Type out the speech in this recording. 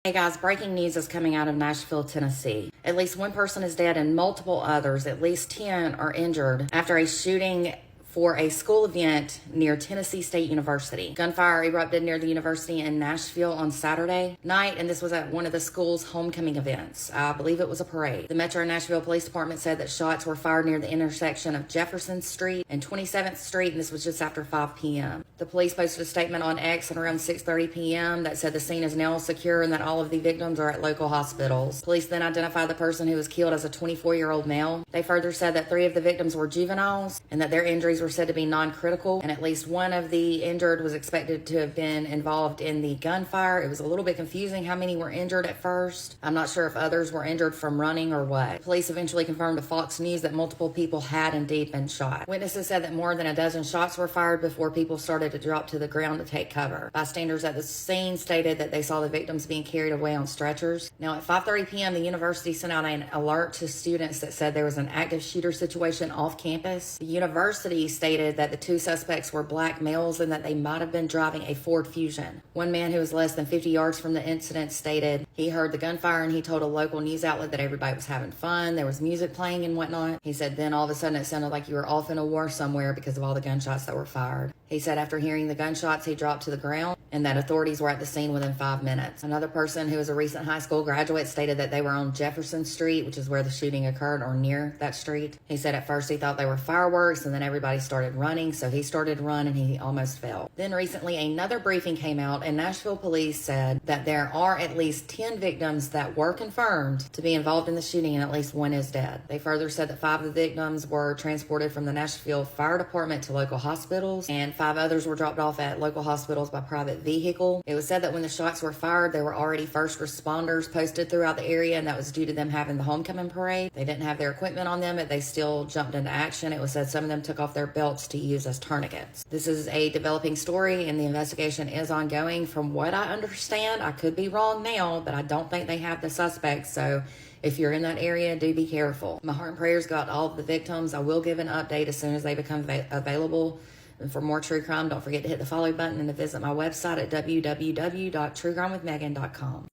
Hey guys, breaking news is coming out of Nashville, Tennessee. At least one person is dead and multiple others, at least 10, are injured after a shooting for a school event near Tennessee State University. Gunfire erupted near the university in Nashville on Saturday night, and this was at one of the school's homecoming events. I believe it was a parade. The Metro Nashville Police Department said that shots were fired near the intersection of Jefferson Street and 27th Street, and this was just after 5 p.m. The police posted a statement on X at around 6:30 p.m. that said the scene is now secure and that all of the victims are at local hospitals. Police then identified the person who was killed as a 24-year-old male. They further said that 3 of the victims were juveniles and that their injuries were said to be non-critical, and at least one of the injured was expected to have been involved in the gunfire. It was a little bit confusing how many were injured at first. I'm not sure if others were injured from running or what. Police eventually confirmed to Fox News that multiple people had indeed been shot. Witnesses said that more than a dozen shots were fired before people started to drop to the ground to take cover. Bystanders at the scene stated that they saw the victims being carried away on stretchers. Now at 5:30 p.m. the university sent out an alert to students that said there was an active shooter situation off campus. The university stated that the 2 suspects were black males and that they might have been driving a Ford Fusion. One man who was less than 50 yards from the incident stated he heard the gunfire and he told a local news outlet that everybody was having fun. There was music playing and whatnot. He said then all of a sudden it sounded like you were off in a war somewhere because of all the gunshots that were fired. He said after hearing the gunshots, he dropped to the ground and that authorities were at the scene within 5 minutes. Another person who was a recent high school graduate stated that they were on Jefferson Street, which is where the shooting occurred, or near that street. He said at first he thought they were fireworks and then everybody started running, so he started to run and he almost fell. Then recently another briefing came out and Nashville police said that there are at least 10 victims that were confirmed to be involved in the shooting and at least 1 is dead. They further said that 5 of the victims were transported from the Nashville Fire Department to local hospitals and 5 others were dropped off at local hospitals by private vehicle. It was said that when the shots were fired, there were already first responders posted throughout the area, and that was due to them having the homecoming parade. They didn't have their equipment on them, but they still jumped into action. It was said some of them took off their belts to use as tourniquets. This is a developing story, and the investigation is ongoing. From what I understand, I could be wrong now, but I don't think they have the suspects, so if you're in that area, do be careful. My heart and prayers go out to all of the victims. I will give an update as soon as they become available. And for more true crime, don't forget to hit the follow button and to visit my website at www.truecrimewithmegan.com.